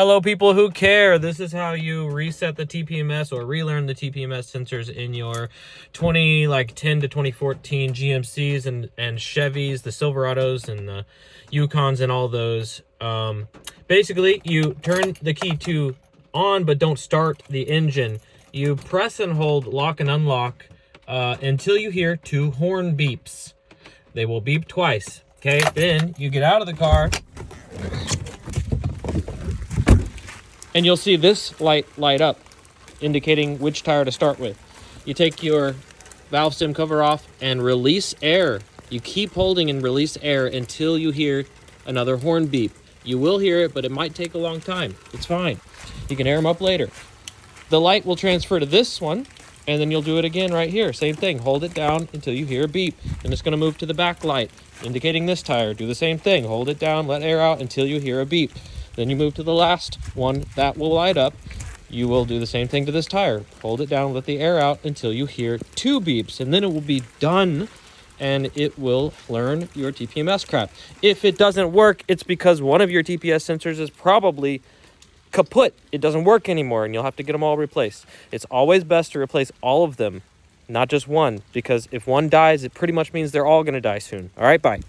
Hello people who care. This is how you reset the TPMS or relearn the TPMS sensors in your 10 to 2014 GMCs and Chevys, the Silverados and the Yukons and all those. Basically, you turn the key to on but don't start the engine. You press and hold lock and unlock until you hear 2 horn beeps. They will beep twice. Okay, then you get out of the car and you'll see this light up, indicating which tire to start with. You take your valve stem cover off and release air. You keep holding and release air until you hear another horn beep. You will hear it, but it might take a long time. It's fine. You can air them up later. The light will transfer to this one, and then you'll do it again right here. Same thing. Hold it down until you hear a beep. Then it's going to move to the back light, indicating this tire. Do the same thing. Hold it down, let air out until you hear a beep. Then you move to the last one that will light up. You will do the same thing to this tire. Hold it down, let the air out until you hear 2 beeps, and then it will be done, and it will learn your TPMS crap. If it doesn't work, it's because one of your TPS sensors is probably kaput. It doesn't work anymore, and you'll have to get them all replaced. It's always best to replace all of them, not just one, because if one dies, it pretty much means they're all going to die soon. All right, bye.